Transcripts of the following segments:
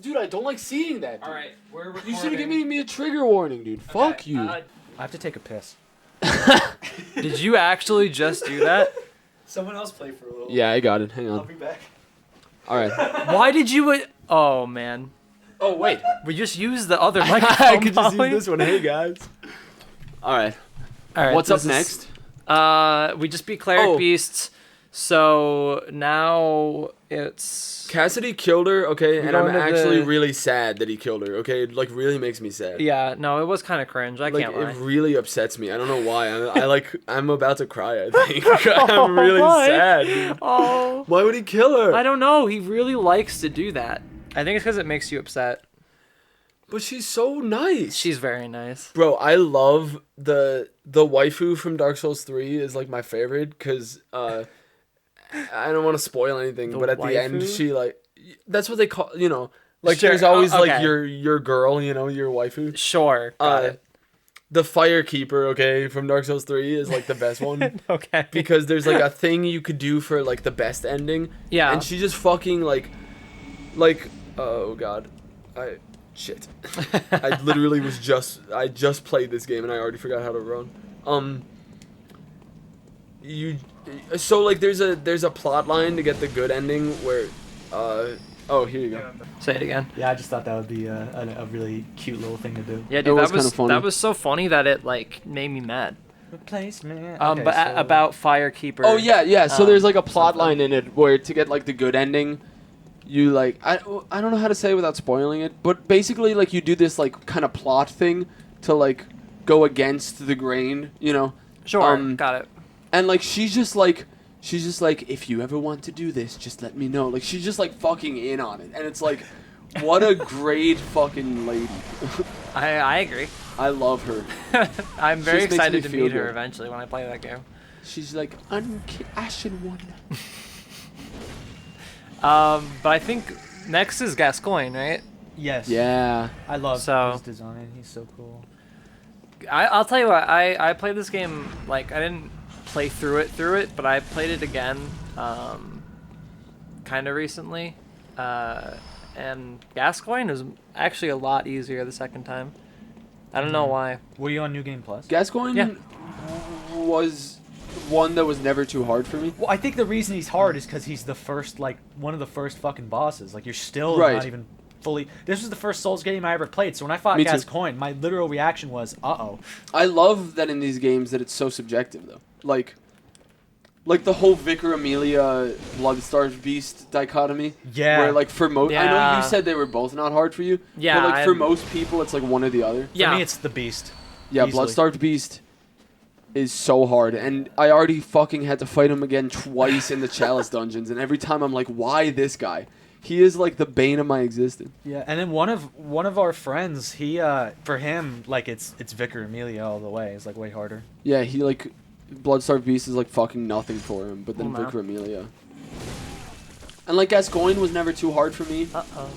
Dude, I don't like seeing that. Dude. All right, we're recording. You should have given me a trigger warning, dude. Fuck you. I have to take a piss. Did you actually just do that? Someone else play for a little. Yeah, I got it. Hang I'll on. be back. All right. Why did you? Oh man, Oh wait. we just used the other microphone. I could just Molly. use this one. Hey guys. All right. All right, What's up this is- next? We just beat Cleric Oh. Beasts, so now it's Cassidy killed her, okay, and I'm going to actually the- really sad that he killed her, okay? It, like, really makes me sad. yeah. No, it was kind of cringe. I Like, can't lie. it really upsets me. I don't know why. I'm about to cry, I think. I'm really Why? sad. Dude. Oh, Why would he kill her? I don't know. He really likes to do that. I think it's because it makes you upset. But she's so nice. She's very nice. Bro, I love the waifu from Dark Souls 3 is, like, my favorite, because, I don't want to spoil anything, The but at the end, waifu? she, like, that's what they call, you know, like, Sure. there's always, Oh, like, okay. your girl, you know, your waifu. Sure. Got it. The Firekeeper, okay, from Dark Souls 3 is like the best one Okay. because there's like a thing you could do for like the best ending. Yeah. And she just fucking like oh god. Shit. I literally I just played this game and I already forgot how to run. So like there's a plot line to get the good ending where oh, here you go. Say it again. Yeah, I just thought that would be a really cute little thing to do. Yeah, It dude, was that was kinda funny. that was so funny that it like made me mad. Replacement. About Firekeeper. Oh yeah. So there's like a plot something. line in it where to get like the good ending, you like I don't know how to say it without spoiling it, but basically like you do this like kind of plot thing to like go against the grain, you know. Sure. um, Got it. And like she's just like if you ever want to do this, just let me know. Like she's just like fucking in on it, and it's like, what a great fucking lady. I agree. I love her. I'm very Just makes excited me to feel meet her good. eventually when I play that game. She's like Ashen One. But I think next is Gascoigne, right? Yes. Yeah. I love So- his design. He's so cool. I'll tell you what. I played this game like I didn't play through it, but I played it again, kind of recently, and Gascoigne was actually a lot easier the second time. I don't know why. Were you on New Game Plus? Gascoigne Yeah. was one that was never too hard for me. Well, I think the reason he's hard is because he's the first, like, one of the first fucking bosses. Like, you're still Right. not even fully. This was the first Souls game I ever played, so when I fought Me too. Gascoigne, my literal reaction was, uh-oh. I love that in these games that it's so subjective though. Like the whole Vicar Amelia Bloodstarved Beast dichotomy. Yeah. Where like for most, I know Yeah. you said they were both not hard for you. Yeah, But like for I'm- most people, it's like one or the other. For Yeah. me, it's the Beast. Yeah, Easily. Bloodstarved Beast is so hard, and I already fucking had to fight him again twice in the Chalice dungeons, and every time I'm like, why this guy? He is like the bane of my existence. Yeah, and then one of our friends, he for him, like it's Vicar Amelia all the way. It's like way harder. Yeah, he like Bloodstarved Beast is like fucking nothing for him, but then Oh, no. Vicar Amelia. And like Gascoigne was never too hard for me. Uh-oh.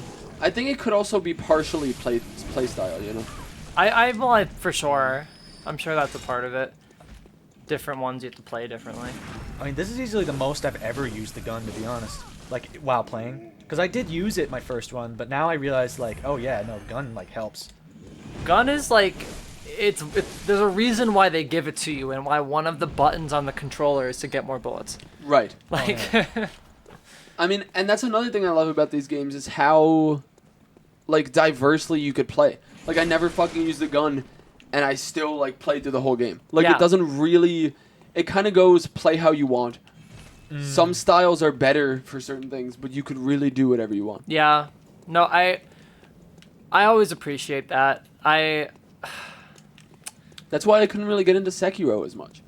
I think it could also be partially play style, you know. Well, for sure. I'm sure that's a part of it. Different ones you have to play differently. I mean, this is easily the most I've ever used the gun, to be honest. Like while playing, because I did use it my first run, but now I realize like, oh yeah, no, gun like helps. Gun is like, there's a reason why they give it to you and why one of the buttons on the controller is to get more bullets. Right. Like, I mean, and that's another thing I love about these games is how like diversely you could play. Like I never fucking used the gun and I still like played through the whole game. Like Yeah. it doesn't really it kind of goes play how you want. Some styles are better for certain things, but you could really do whatever you want. yeah. No, I always appreciate that. That's why I couldn't really get into Sekiro as much.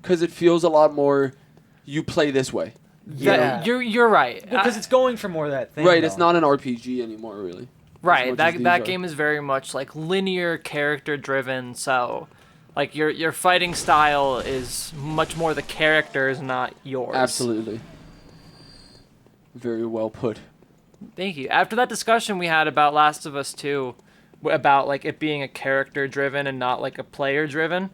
Cuz it feels a lot more you play this way. Yeah. You're right. Because it's going for more of that thing. Right, it's though. not an RPG anymore really. Right, much as these that are. game is very much like linear character driven, so like your fighting style is much more the characters, not yours. Absolutely. Very well put. Thank you. After that discussion we had about Last of Us 2, about like it being a character driven and not like a player driven,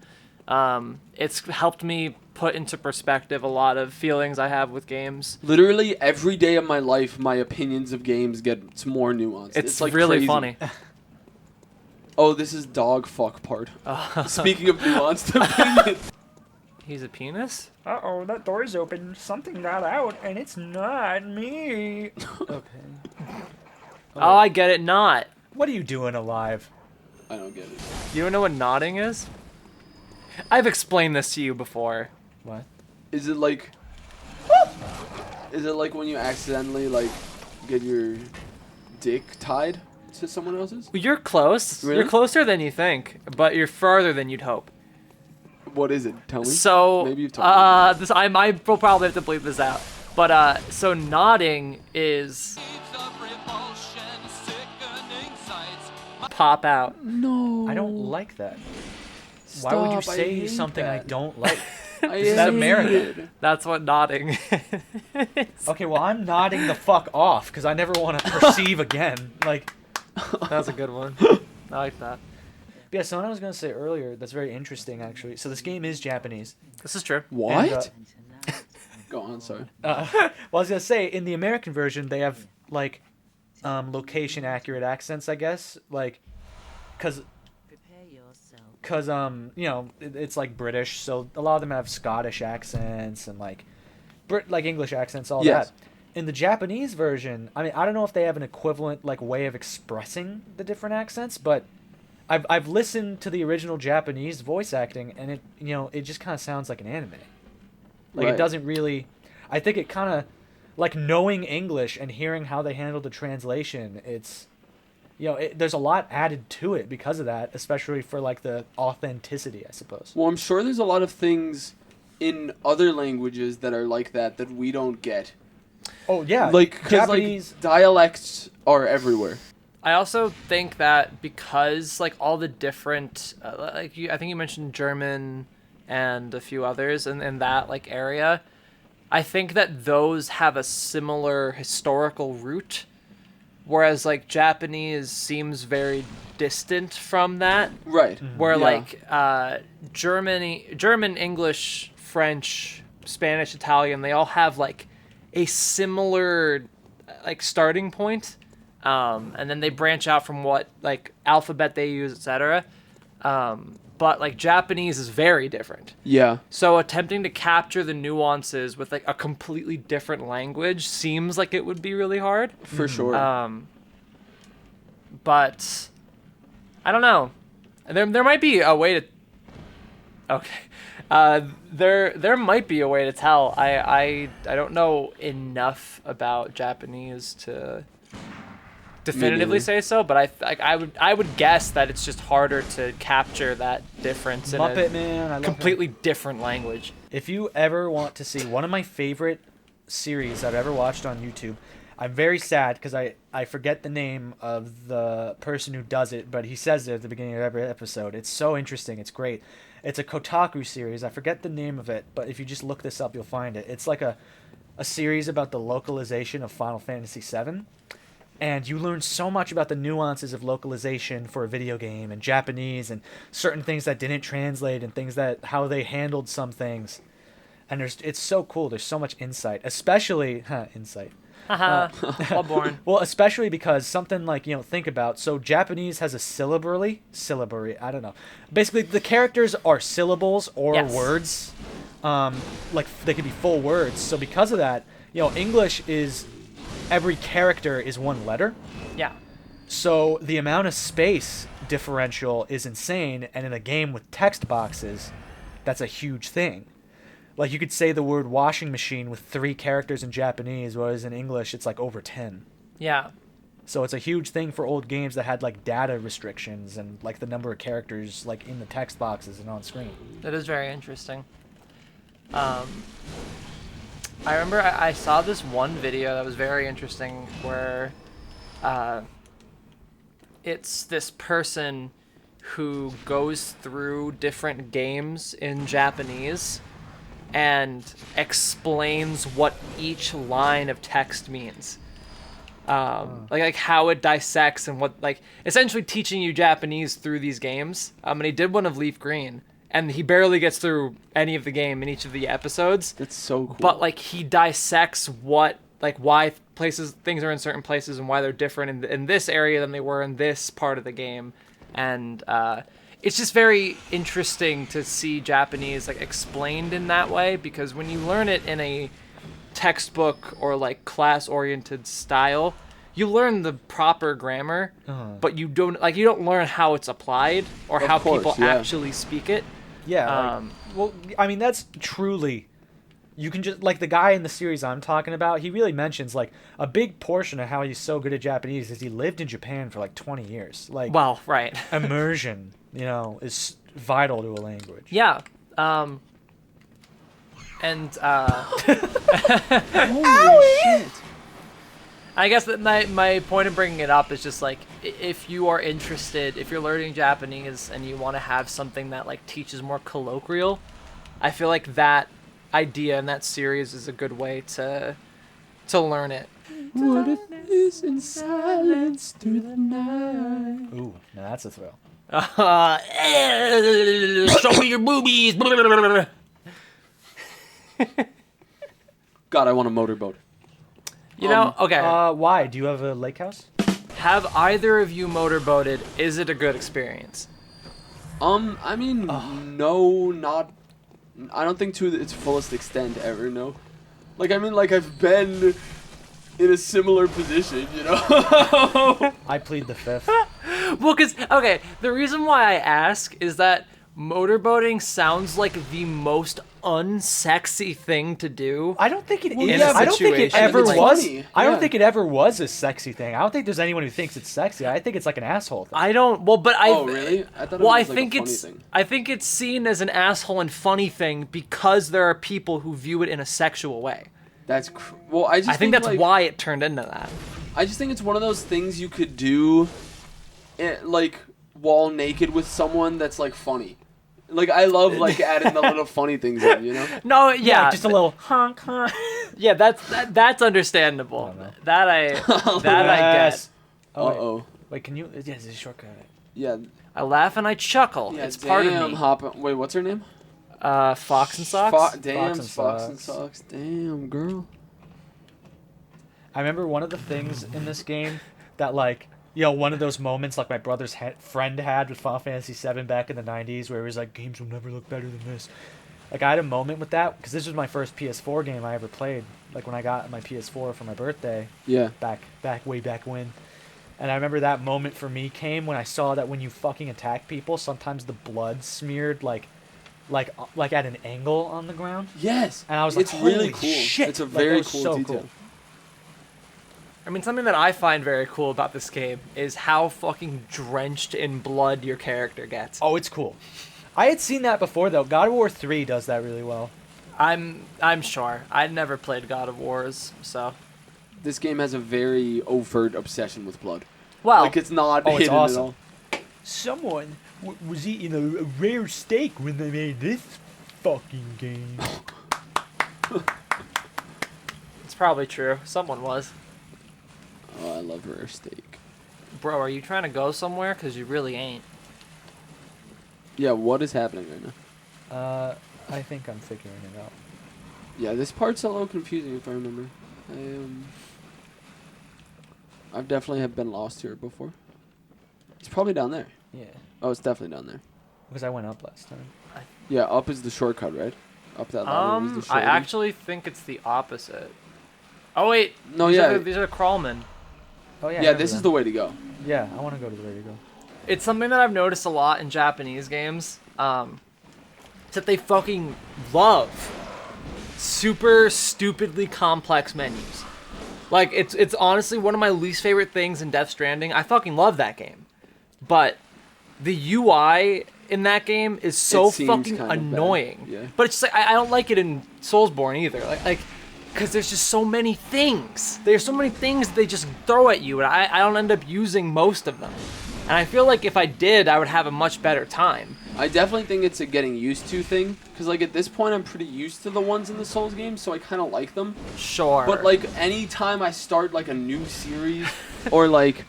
It's helped me put into perspective a lot of feelings I have with games. Literally every day of my life, my opinions of games get more nuanced. It's like really crazy. funny. Oh, this is dog fuck part. Speaking of nuanced opinions. He's a penis? Uh-oh, that door's open. Something got out, and it's not me. Okay. Oh, I get it. Not. What are you doing alive? I don't get it. You don't know what nodding is? I've explained this to you before. What? Is it like? Is it like when you accidentally like get your dick tied to someone else's? Well, you're close. Really? You're closer than you think, but you're farther than you'd hope. What is it? Tell me. So, Maybe you've told me. I might will probably have to bleep this out. But so nodding is pop out. No. I don't like that. Why would you Stop, I say hate something I that. don't like? I This is hate America. it. That's what nodding is. Okay, well, I'm nodding the fuck off because I never want to perceive again. Like, That's a good one. I like that. yeah, so what I was going to say earlier, that's very interesting, actually. So this game is Japanese. This is true. What? And, Go on. Sorry. well, I was going to say, in the American version, they have, like, location-accurate accents, I guess. Like, because, you know, it's, like, British, so a lot of them have Scottish accents and, like, English accents, all Yes. that. In the Japanese version, I mean, I don't know if they have an equivalent, like, way of expressing the different accents, but I've listened to the original Japanese voice acting, and it just kind of sounds like an anime. Like, Right. it doesn't really... I think it kind of... Like, knowing English and hearing how they handle the translation, it's... there's a lot added to it because of that, especially for, like, the authenticity, I suppose. Well, I'm sure there's a lot of things in other languages that are like that we don't get. Oh, yeah. Like, because Japanese... like dialects are everywhere. I also think that because like all the different I think you mentioned German and a few others in that like area, I think that those have a similar historical root, whereas like Japanese seems very distant from that. Right. Where Yeah. like German, English, French, Spanish, Italian, they all have like a similar like starting point. And then they branch out from what like alphabet they use, etc. But like Japanese is very different. Yeah. So attempting to capture the nuances with like a completely different language seems like it would be really hard. For sure. But I don't know. There might be a way to. Okay. There might be a way to tell. I don't know enough about Japanese to definitively neither. say so, but I would guess that it's just harder to capture that difference in Muppet a Man, I love completely different language. If you ever want to see one of my favorite series I've ever watched on YouTube, I'm very sad because I forget the name of the person who does it, but he says it at the beginning of every episode. It's so interesting. It's great. It's a Kotaku series. I forget the name of it, but if you just look this up, you'll find it. It's like a series about the localization of Final Fantasy VII. And you learn so much about the nuances of localization for a video game and Japanese and certain things that didn't translate and things that how they handled some things. And it's so cool. There's so much insight, especially insight. Haha. Bloodborne. Well, especially because something like, think about, so Japanese has a syllabary, I don't know. Basically, the characters are syllables or Yes. words. Like, they could be full words. So because of that, English is, every character is one letter. Yeah. So the amount of space differential is insane, and in a game with text boxes, that's a huge thing. Like, you could say the word washing machine with 3 characters in Japanese, whereas in English it's like over 10. Yeah. So it's a huge thing for old games that had like data restrictions and like the number of characters like in the text boxes and on screen. That is very interesting. I remember I saw this one video that was very interesting where it's this person who goes through different games in Japanese and explains what each line of text means. Like how it dissects and what, like, essentially teaching you Japanese through these games. And he did one of Leaf Green, and he barely gets through any of the game in each of the episodes. That's so cool. But like he dissects why things are in certain places and why they're different in this area than they were in this part of the game, and it's just very interesting to see Japanese like explained in that way, because when you learn it in a textbook or like class-oriented style, you learn the proper grammar, but you don't learn how it's applied or Of how course, people yeah. actually speak it. Yeah. Well, I mean, that's truly. You can just like the guy in the series I'm talking about. He really mentions like a big portion of how he's so good at Japanese is he lived in Japan for like 20 years. Like, Well, right. immersion, is vital to a language. Yeah. Holy shit. I guess that my point of bringing it up is just like if you are interested, if you're learning Japanese and you want to have something that like teaches more colloquial, I feel like that idea in that series is a good way to learn it. What if this in silence through the night? Ooh, now that's a thrill. Show me your boobies. God, I want a motorboat. You know, okay. Why? Do you have a lake house? Have either of you motorboated? Is it a good experience? I mean, no, not. I don't think to its fullest extent ever. No, like I mean, like I've been in a similar position, you know. I plead the fifth. Well, okay, the reason why I ask is that motorboating sounds like the most unsexy thing to do. I don't think it Well, is. yeah, I don't think it situation. ever It's was. funny, I don't yeah. think it ever was a sexy thing. I don't think there's anyone who thinks it's sexy. I think it's like an asshole thing. I don't. Well, but I. Oh, really? I thought it Well, was I like think a funny it's. thing. I think it's seen as an asshole and funny thing because there are people who view it in a sexual way. That's well. I just. I think that's like, why it turned into that. I just think it's one of those things you could do, like while naked with someone that's like funny. Like I love like adding the little funny things in, you know. No, yeah, just a little honk honk. Yeah, that's understandable. I don't know. That I get. Oh, wait. Uh-oh. Wait, can you? Yeah, there's a shortcut. Yeah. I laugh and I chuckle. Yeah. It's part of me. Wait, what's her name? Fox and Socks. Damn, and Fox and Socks. Socks. Damn, girl. I remember one of the things in this game that like, one of those moments like my brother's friend had with Final Fantasy VII back in the 90s where he was like, games will never look better than this. Like I had a moment with that because this was my first PS4 game I ever played. Like when I got my PS4 for my birthday Yeah. way back when. And I remember that moment for me came when I saw that when you fucking attack people, sometimes the blood smeared like at an angle on the ground. Yes. And I was like, it's really holy cool. shit. It's a Like, very it was cool so detail. cool. I mean, something that I find very cool about this game is how fucking drenched in blood your character gets. Oh, it's cool. I had seen that before though. God of War 3 does that really well. I'm sure. I'd never played God of Wars, so. This game has a very overt obsession with blood. Well, Like it's not Oh, it's hidden awesome. at all. Someone was eating a rare steak when they made this fucking game. it's probably true. Someone was. Oh, I love rare steak. Bro, are you trying to go somewhere? Because you really ain't. Yeah, what is happening right now? I think I'm figuring it out. Yeah, this part's a little confusing if I remember. I've definitely have been lost here before. It's probably down there. Yeah, Oh, it's definitely down there. because I went up last time. Yeah, up is the shortcut, right? Up that ladder is the I shortcut. actually think it's the opposite. Oh wait. No, these yeah. Are these are crawlmen. Oh yeah. I Yeah, remember this is that. the way to go. Yeah, I want to go to the way to go. It's something that I've noticed a lot in Japanese games. It's that they fucking love super stupidly complex menus. Like it's honestly one of my least favorite things in Death Stranding. I fucking love that game, but the UI in that game is so It seems fucking kind of bad. annoying. Yeah. But it's just like I don't like it in Soulsborne either. Like because there's just so many things. There's so many things they just throw at you, and I don't end up using most of them. And I feel like if I did, I would have a much better time. I definitely think it's a getting used to thing. Because, like, at this point, I'm pretty used to the ones in the Souls games, so I kind of like them. Sure. But, like, anytime I start, like, a new series, or, like,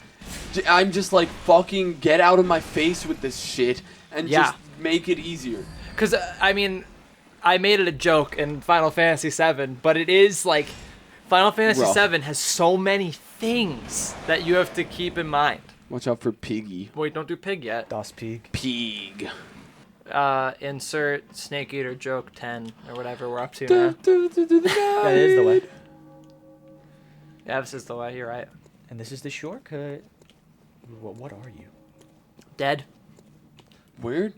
I'm just like, fucking get out of my face with this shit, and Yeah. just make it easier. Because I mean, I made it a joke in Final Fantasy VII, but it is like Final Fantasy Rough. VII has so many things that you have to keep in mind. Watch out for Piggy. Wait, don't do pig yet. Das Peak. Pig. Insert Snake Eater joke 10 or whatever we're up to now. That is the way. Yeah, this is the way. You're right. And this is the shortcut. What are you? Dead. Weird.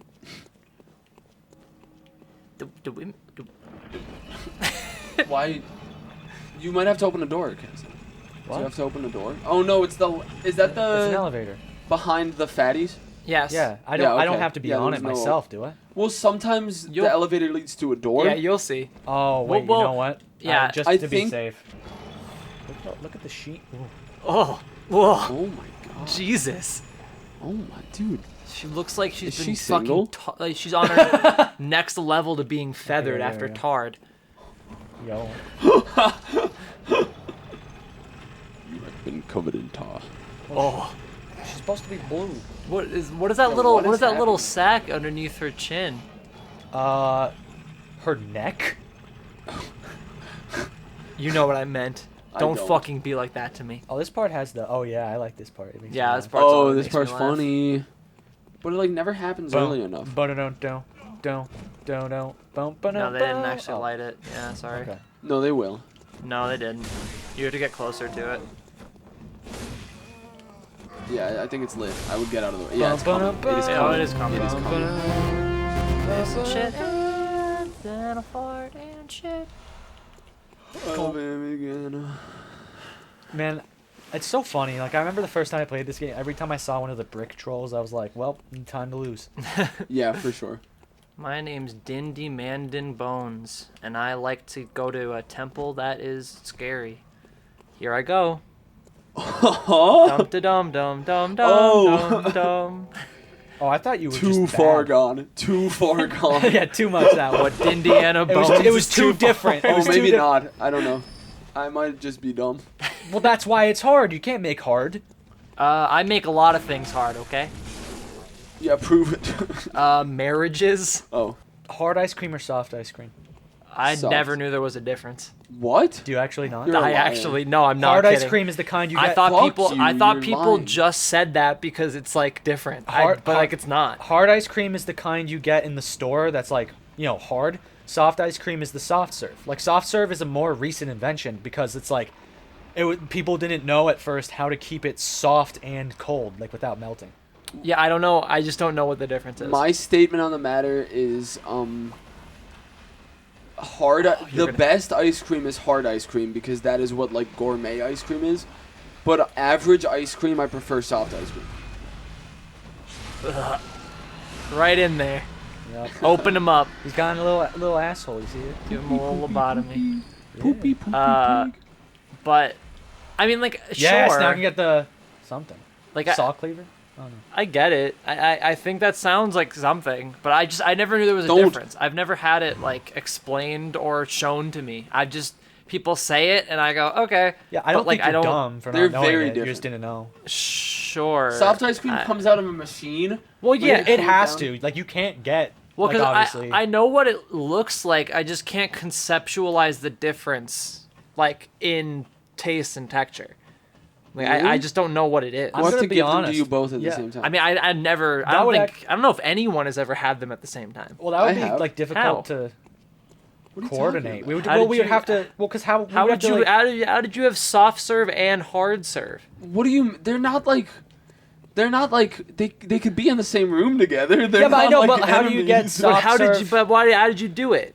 Why? You might have to open a door, Cassie. Do What? you have to open a door? Oh no, it's the. Is that It's an the elevator. behind the fatties? Yes. Yeah, I Yeah, don't. I don't okay. have to be Yeah, on it there's no- myself, do I? Well, sometimes You'll- the elevator leads to a door. Yeah, you'll see. Oh wait, Well, you know what? yeah, just I to be think- safe. Look at the sheet. Ooh. Oh, whoa, Oh my god. Jesus. Oh my dude. She looks like she's Is been she single? fucking. Like she's on her next level to being feathered yeah, after yeah. Tard. Yo. I've been covered in tar. Oh, She's supposed to be blue. what is that Yeah, little? what What is is that little happening? sack underneath her chin? Her neck. You know what I meant. I Don't don't. fucking be like that to me. Oh, this part has the. Oh yeah, I like this part. It makes me Yeah, laugh. this part's all Oh, that this makes me part's laugh. funny. But it like never happens early enough. Don't. No, they didn't actually light it. Yeah, sorry. Okay. No, they will. No, they didn't. You have to get closer to it. Yeah, I think it's lit. I would get out of the way. Yeah, it's Bum, coming. bum, It is bum. coming. Oh, it is coming. It is coming. Shit and then a fart and shit. Oh, baby, again. Man, it's so funny. Like I remember the first time I played this game. Every time I saw one of the brick trolls, I was like, "Well, time to lose." Yeah, for sure. My name's Dindy Mandin Bones, and I like to go to a temple that is scary. Here I go. Dum da dum dum dum dum Oh. dum dum. Oh, I thought you were Too just far bad. gone. Too far gone. Yeah, too much that one. What Dindiana It was, Bones? it was is too far. different. It Oh, was too maybe di- not. I don't know. I might just be dumb. Well, that's why it's hard. You can't make hard. I make a lot of things hard. Okay. Yeah, prove it. Marriages. Oh. Hard ice cream or soft ice cream? I Soft. never knew there was a difference. What? Do you actually not? You're a I liar. actually no, I'm not Hard kidding. ice cream is the kind you I get. thought Fuck people. you, I thought you're people lying. just said that because it's like different. Hard- but hard- like it's not. Hard ice cream is the kind you get in the store that's like, hard. Soft ice cream is the soft serve. Like soft serve is a more recent invention because it's like people didn't know at first how to keep it soft and cold, like without melting. Yeah, I don't know. I just don't know what the difference is. My statement on the matter is hard. you're The gonna- best ice cream is hard ice cream because that is what like gourmet ice cream is. But average ice cream, I prefer soft ice cream. Right in there. Yep. Open him up. He's got a little asshole. You see it? Give him a little lobotomy. Poopy poopy pig. But I mean, like, Yes. sure. Now I can get the something. Like, Saw cleaver. Oh no. I get it. I think that sounds like something, but I never knew there was a Don't. difference. I've never had it like explained or shown to me. I just people say it and I go okay. Yeah, I don't but, like think you're I don't. dumb for They're not knowing very it. You just different. didn't know. Sure. Soft ice cream I- comes out of a machine. Well, when yeah. you It cool has down. to. Like you can't get. Well, like, because obviously. I know what it looks like. I just can't conceptualize the difference, like in taste and texture. Like I Really? just don't know what it is. I'm We'll have gonna to be give them to honest. you both at Yeah. the same time. I mean, I never. I That don't would think. I don't know if anyone has ever had them at the same time. Well, that would I be have. like difficult How? to What are you talking coordinate. about? We would. How Well, did we would you- have to. Well, because how? How we would have to, you? like- How did you have soft serve and hard serve? What do you? They're not like. They're not like they could be in the same room together. They're Yeah, but I not, know, like, but how do you get enemies. soft But how did serve? you? But why? How did you do it?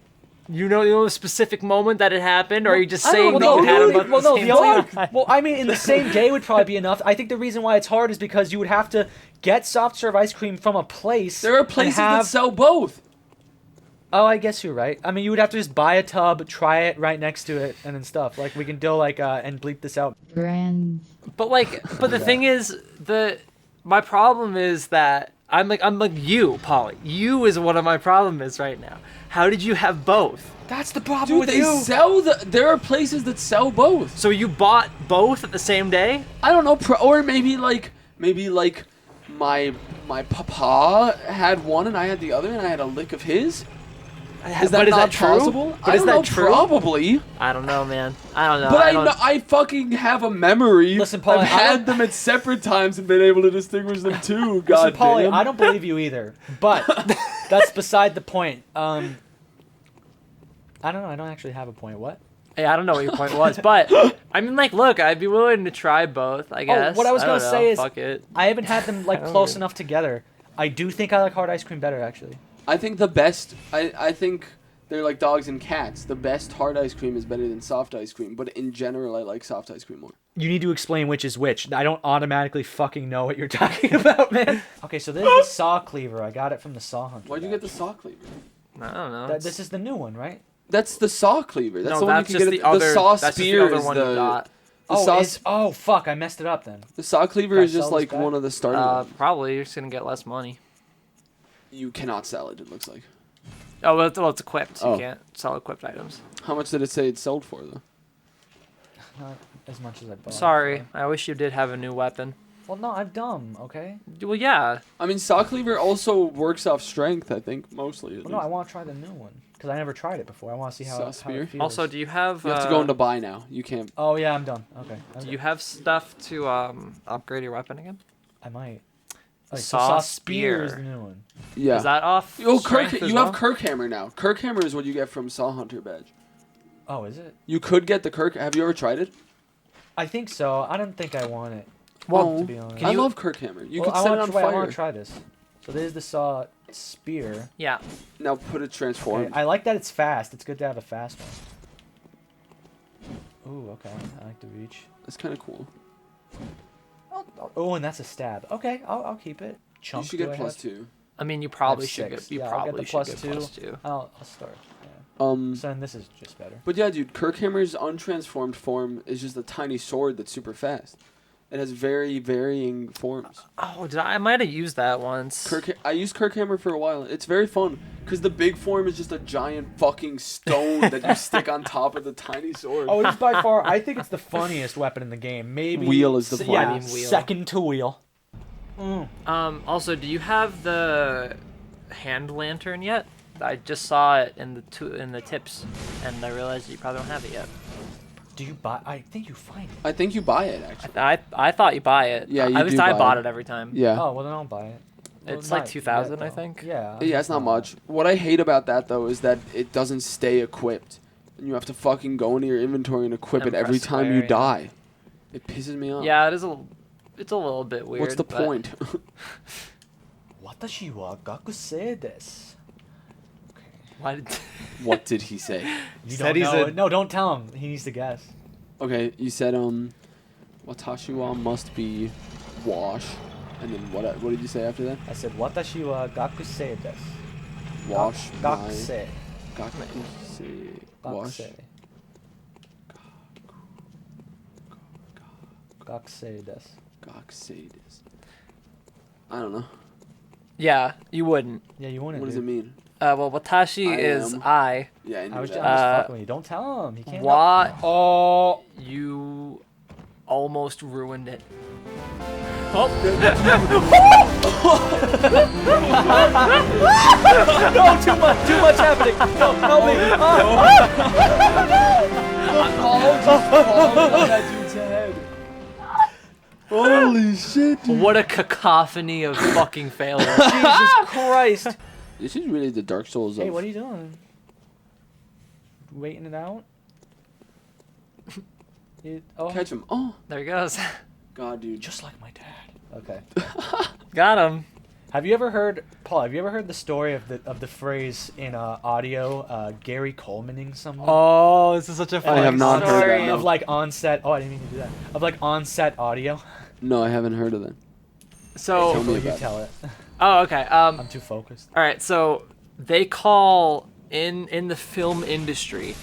You know a specific moment that it happened, or are you just I saying don't that know, you had them dude. at the Well, no, same the only, time? well, I mean, in the same day would probably be enough. I think the reason why it's hard is because you would have to get soft serve ice cream from a place. There are and places that have, sell both. Oh, I guess you're right. I mean, you would have to just buy a tub, try it right next to it, and then stuff. Like we can do like and bleep this out. Friends. But the thing is, my problem is that I'm like you, Polly. You is what my problem is right now. How did you have both? That's the problem Dude, with they you. sell there are places that sell both. So you bought both at the same day? I don't know, or maybe like my my papa had one and I had the other, and I had a lick of his. Is that But is not that true? possible? But I is don't that know, true? Probably. I don't know, man. I don't know. But I, don't- know, I fucking have a memory. Listen, Paulie, I've I had don't- them at separate times and been able to distinguish them too. God Listen, Paulie, damn. I don't believe you either, but that's beside the point. I don't know. I don't actually have a point. What? Hey, I don't know what your point was, but I mean, like, look, I'd be willing to try both. I guess. what I was don't gonna know, say is- fuck it. I haven't had them like I don't close know. enough together. I do think I like hard ice cream better, actually. I think the best. I think they're like dogs and cats. The best hard ice cream is better than soft ice cream, but in general, I like soft ice cream more. You need to explain which is which. I don't automatically fucking know what you're talking about, man. Okay, so this is the saw cleaver. I got it from the saw hunter. Why'd you get the saw cleaver? I don't know. This is the new one, right? That's the saw cleaver. That's no, the one that's you can just get. the other. saw That's just the spear other is one the. you got. The saw, Oh fuck! I messed it up then. the saw cleaver Can I is just sell this like back? one of the starting ones. Probably you're just gonna get less money. You cannot sell it, it looks like. Oh, well, it's equipped. Oh. You can't sell equipped items. How much did it say it sold for, though? Not as much as I bought. it Sorry, for. I wish you did have a new weapon. Well, no, I'm dumb. Okay. Well, yeah. I mean, saw cleaver also works off strength, I think, mostly. At Well, no, I least. want to try the new one because I never tried it before. I want to see how, Saw how spear? it feels. Also, do you have? You have to go into buy now. You can't. Oh yeah, I'm done. Okay. Do you have stuff to upgrade your weapon again? I might. The So saw spear is spear. the new one. Yeah. Is that off? Oh, Kirk, strength as you well? have Kirkhammer now. Kirkhammer is what you get from Saw Hunter badge. Oh, is it? You could get the Kirk. Have you ever tried it? I think so. I don't think I want it. Well, to be honest. I you- love Kirkhammer. You Well, could set it on I fire. want to try this. So this is the saw spear. Yeah. Now put it transformed. Okay, I like that it's fast. It's good to have a fast one. Ooh, okay. I like the reach. That's kind of cool. Oh, and that's a stab. Okay, I'll keep it. Chunk, you should do get I plus have? 2. I mean, you probably I have should six. get. You Yeah, I'll get probably the should plus get two. plus 2. I'll start. Yeah. So then this is just better. But yeah, dude, Kirkhammer's untransformed form is just a tiny sword that's super fast. It has very varying forms. Oh, I might have used that once. I used Kirkhammer for a while. It's very fun because the big form is just a giant fucking stone that you stick on top of the tiny sword. Oh, it's by far. I think it's the funniest weapon in the game. Maybe Wheel is the yeah, funniest. Wheel. second to wheel. Also, do you have the hand lantern yet? I just saw it in the tips, and I realized you probably don't have it yet. Do you buy? I think you find it. I think you buy it actually. I thought you buy it. Yeah, you At least do I buy bought it. it every time. Yeah. Oh well, then I'll buy it. It's Well, like not 2,000, yet, I though. think. Yeah. Yeah, it's not much. What I hate about that though is that it doesn't stay equipped, and you have to fucking go into your inventory and equip And it every press time square, you yeah. die. It pisses me off. Yeah, it's a little bit weird. What's the but- point? Watashi wa gakusei desu. Why did? What did he say? You Said don't he's know. a- No, don't tell him. He needs to guess. Okay, you said Watashi wa must be wash, and then what did you say after that? I said watashi wa gakusei desu. Wash Gakusei. my gakusei. Wash. Gakusei. Gakusei desu. Gakusei desu. I don't know. Yeah, you wouldn't. Yeah, you wouldn't. What does dude. it mean? Well, watashi I is am. I. Yeah, I knew I was that. just fucking with you. Don't tell him. He can't. Wa. Oh. You almost ruined it. Oh. No, too much happening. No, help me. Holy shit! What a cacophony of fucking failure. Jesus Christ. This is really the Dark Souls of. Hey, what are you doing? Waiting it out? Oh, Catch him! Oh, There he goes. God, dude. just like my dad. Okay. Got him. Have you ever heard, Paul? Have you ever heard the story of the phrase in audio, Gary Colemaning someone? Oh, this is such a I have not heard that, no. Of like onset. Oh, I didn't mean to do that. Of like onset audio. No, I haven't heard of that. So, Tell me You about it. tell it. oh, okay. I'm too focused. All right. So they call in the film industry,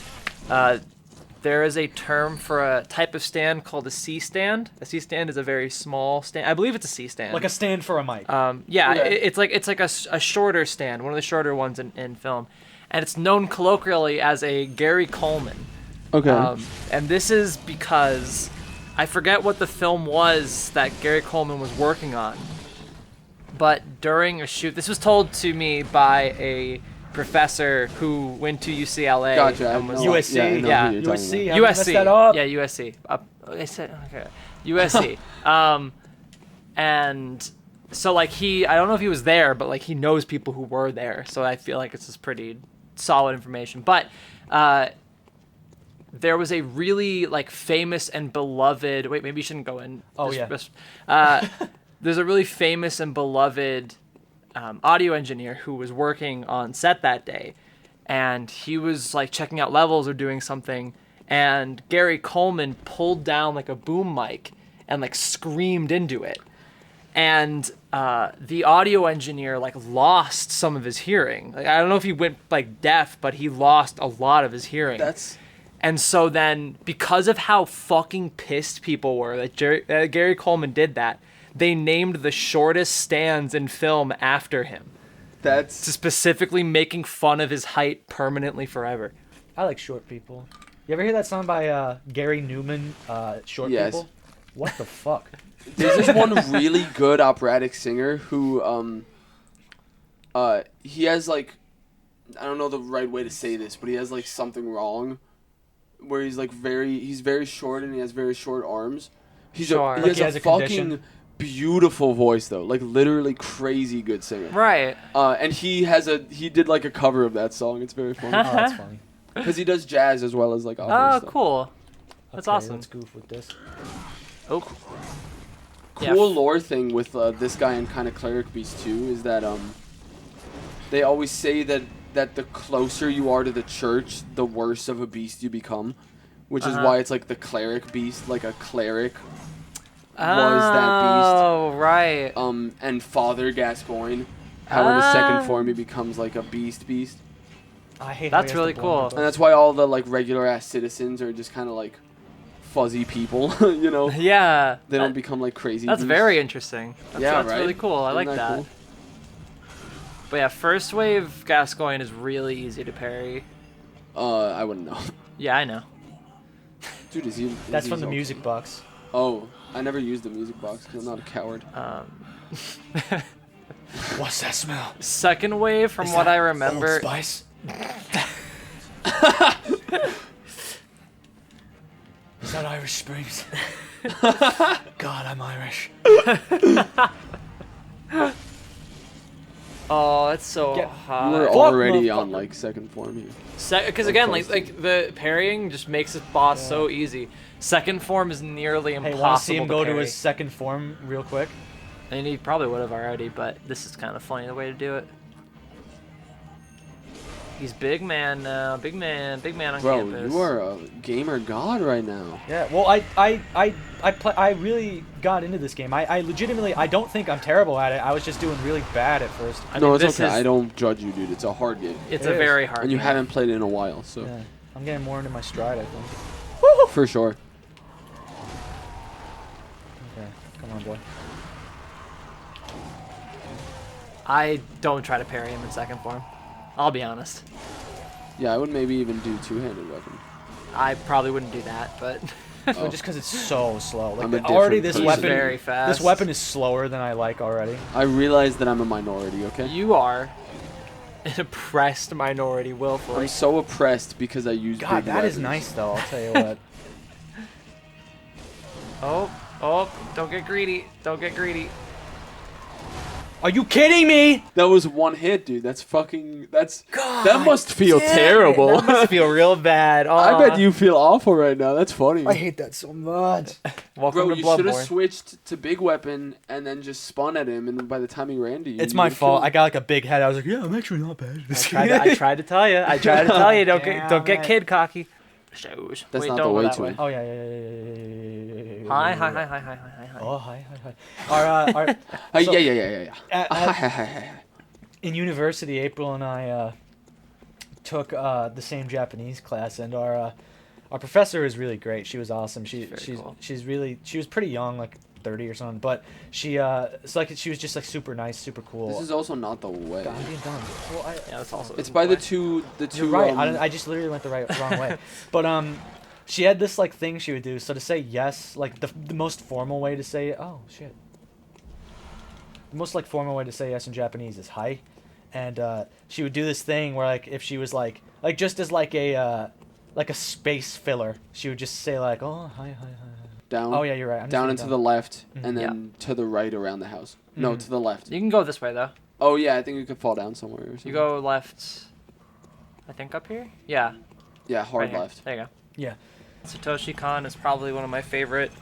there is a term for a type of stand called a C stand. A C stand is a very small stand. I believe it's a C stand. Like a stand for a mic. Yeah, Okay. it's like a shorter stand, one of the shorter ones in film, and it's known colloquially as a Gary Coleman. Okay. And this is because I forget what the film was that Gary Coleman was working on, but during a shoot, this was told to me by a professor who went to UCLA. Gotcha. And was No, like, USC? I know who Yeah. you're talking USC? about. Haven't messed USC. that up. Yeah, USC. I said okay. USC. And so like I don't know if he was there, but like he knows people who were there. So I feel like it's just pretty solid information. But there was a really like famous and beloved. Wait, maybe you shouldn't go in. Oh, There's a really famous and beloved audio engineer who was working on set that day, and he was like checking out levels or doing something, and Gary Coleman pulled down like a boom mic and like screamed into it, and the audio engineer like lost some of his hearing. Like I don't know if he went like deaf, but he lost a lot of his hearing. And so then, because of how fucking pissed people were that Gary Coleman did that, they named the shortest stands in film after him. That's Specifically making fun of his height permanently forever. I like short people. You ever hear that song by Gary Newman, Short Yes. People? What the fuck? There's this one really good operatic singer who he has like, I don't know the right way to say this, but he has like something wrong where he's very short and he has very short arms. Sure. He Like has he a has a fucking condition? beautiful voice though, like literally crazy good singer. Right. And he did like a cover of that song. It's very funny Oh, that's funny. because he does jazz as well as like opera Oh, stuff. cool. That's Okay, awesome. Let's goof with this. Oh. Cool lore thing with this guy and kind of Cleric Beast too is that they always say that the closer you are to the church, the worse of a beast you become, which is why it's like the Cleric Beast, like a cleric was that beast. Oh, right. And Father Gascoigne, how in the second form he becomes like a beast. I hate how That's he has really the cool. blonde And that's why all the like regular ass citizens are just kind of like fuzzy people, you know? Yeah. They don't become like crazy. That's beasts. very interesting. That's right? really cool. I Isn't like that. cool? But yeah, first wave Gascoigne is really easy to parry. I wouldn't know. Yeah, I know. Dude, is he? That's is from he the okay? music box. Oh, I never used the music box because I'm not a coward. What's that smell? Second wave, from what I remember, Old Spice. Is that Irish Springs? God, I'm Irish. oh, it's so Get- You hot. were Fuck, already on motherfucker. like second form here. Because again, close like the parrying just makes this boss so easy. Second form is nearly Hey, impossible want to see him to go to parry. his second form real quick? And he probably would have already, but this is kind of funny the way to do it. He's big man now, big man on Bro, campus. you are a gamer god right now. Yeah. Well, I really got into this game. I legitimately I don't think I'm terrible at it. I was just doing really bad at first. I No, mean, it's this okay. is- I don't judge you, dude. It's a hard game, It's It a is. very hard. and you game. haven't played it in a while, so Yeah. I'm getting more into my stride, I think. for sure. Okay. Come on, boy. I don't try to parry him in second form. I'll be honest. Yeah, I would maybe even do two-handed weapon. I probably wouldn't do that, but Oh. Just because it's so slow. Like I'm a already different this person. he's weapon. very fast. This weapon is slower than I like already. I realize that I'm a minority. Okay. You are an oppressed minority, willfully. I'm so oppressed because I use. God, big that is weapons. nice though. I'll tell you what. Oh, don't get greedy. Don't get greedy. Are you kidding me? That was one hit, dude. That's fucking. That God must feel damn it. terrible. That must feel real bad. I bet you feel awful right now. That's funny. I hate that so much. Welcome Bro, to you should have Bloodborne. switched to big weapon and then just spun at him, and by the time he ran to you, It's you my would've fault. killed I him. got like a big head. I was like, yeah, I'm actually not bad. I tried to tell you. I tried to tell you. Don't Damn get it. kid cocky. Shows. That's Wait, not don't the go way that to way. it. Oh yeah, yeah. Hi. Oh hi. Our So- Yeah. at- in university, April and I took the same Japanese class, and our professor is really great. She was awesome. Very cool. She was pretty young, like 30 or something, but she she was just like super nice, super cool. This is also not the way. God, I'm being dumb. Well, Yeah, that's also. It's by the two. You're right. um, I just literally went the wrong way. But she had this like thing she would do. So to say yes, like the most formal way to say, oh shit. the most like formal way to say yes in Japanese is hi, and she would do this thing where like if she was like just as like a space filler, she would just say like, oh hi hi hi. Down. Oh yeah, you're right. I'm just Down looking and to the left, and Yeah. then to the right around the house. No, to the left. You can go this way though. Oh yeah, I think you could fall down somewhere or something. You go left. I think up here. Yeah. Yeah, hard right here. left. There you go. Yeah. Satoshi Kon is probably one of my favorite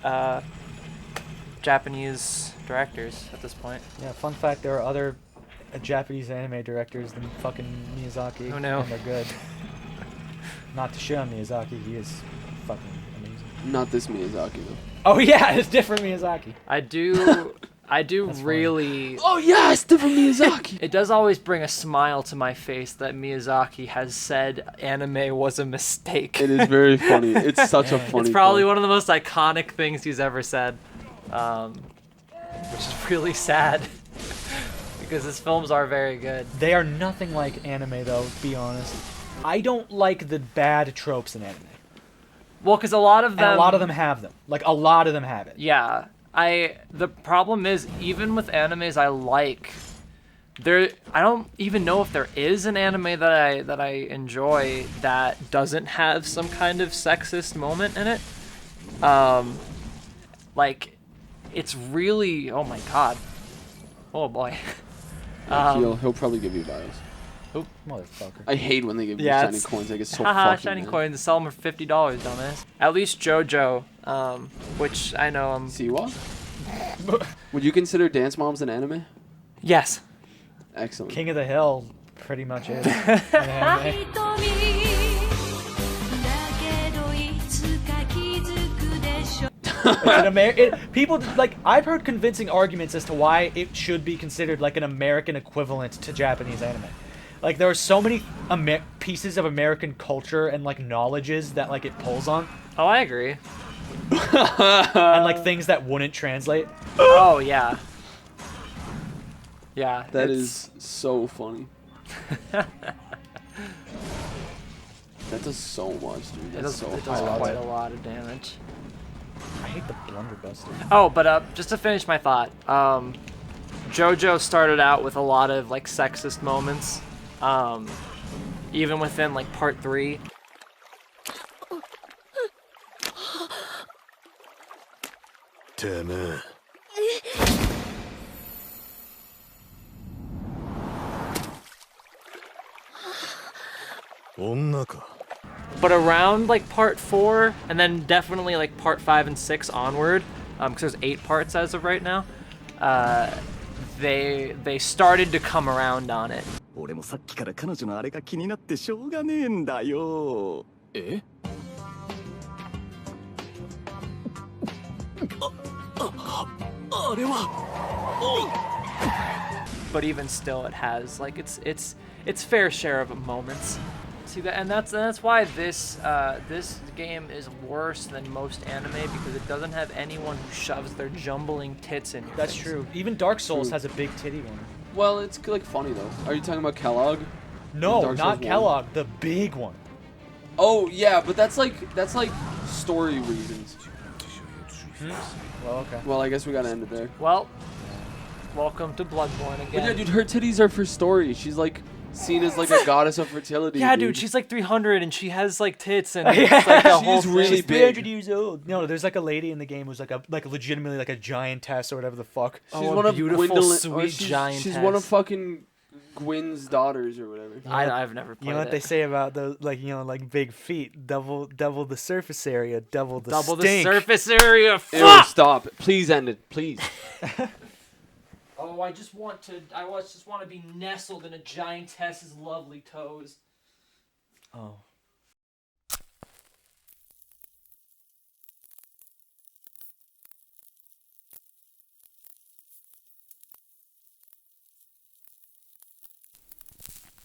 Japanese directors at this point. Yeah. Fun fact: there are other Japanese anime directors than fucking Miyazaki. Oh, no. And they're good. Not to shit on Miyazaki, he is fucking amazing. Not this Miyazaki though. Oh yeah, it's different Miyazaki. I do That's really. Oh yeah, it's different Miyazaki. It does always bring a smile to my face that Miyazaki has said anime was a mistake. It is very funny. It's such a funny. It's probably quote. one of the most iconic things he's ever said, which is really sad because his films are very good. They are nothing like anime though, to be honest. I don't like the bad tropes in anime. Well, because a lot of them. And a lot of them have them. Like, a lot of them have it. Yeah, the problem is even with animes I like, I don't even know if there is an anime that I enjoy that doesn't have some kind of sexist moment in it. Like, it's really, oh my god, oh boy. He'll probably give you bios. Motherfucker. I hate when they give you Yeah, shiny it's- coins. I get so Haha, fucking shiny mad. coins, sell them for $50, dumbass. At least JoJo, which I know Siwa? Would you consider Dance Moms an anime? yes. Excellent. King of the Hill pretty much is. an anime. People like I've heard convincing arguments as to why it should be considered like an American equivalent to Japanese anime. Like there are so many pieces of American culture and like knowledges that like it pulls on, Oh, I agree. and like things that wouldn't translate. Oh, yeah. Yeah. That it's- is so funny. That does so much, dude. It That's does, so it does hot. quite a lot of damage. I hate the blunderbuster. Oh, but just to finish my thought, JoJo started out with a lot of like sexist moments, even within like part 3. But around like part 4, and then definitely like part 5 and 6 onward, because there's 8 parts as of right now, they started to come around on it. 俺もさっきから彼女のあれが気になってしょうがねえんだよ。え？あれは。 But even still, it has like its fair share of moments. See that, and that's why this game is worse than most anime because it doesn't have anyone who shoves their jumbling tits in your That's face. true. Even Dark Souls True. has a big titty one. Well, it's like funny though. Are you talking about Kellogg? No, Dark Souls not 1? Kellogg. The big one. Oh yeah, but that's like story reasons. Well, okay. Well, I guess we gotta end it there. Well, welcome to Bloodborne But again. yeah, dude, her titties are for story. She's like seen as like a goddess of fertility. Yeah, dude, she's like 300 and she has like tits and Yeah, it's like the she's whole thing. really She's big. 300 years old. No, there's like a lady in the game who's like legitimately like a giantess or whatever the fuck. She's Oh, a one of beautiful, Gwendolyn, sweet or she's giantess. one of fucking Gwyn's daughters or whatever. I've never played You know what it. they say about those, like, you know, like big feet, double the surface area, double the Double stink. the surface area. Ew, Fuck! stop. Please end it, please. Oh, I just want to be nestled in a giantess's lovely toes. Oh.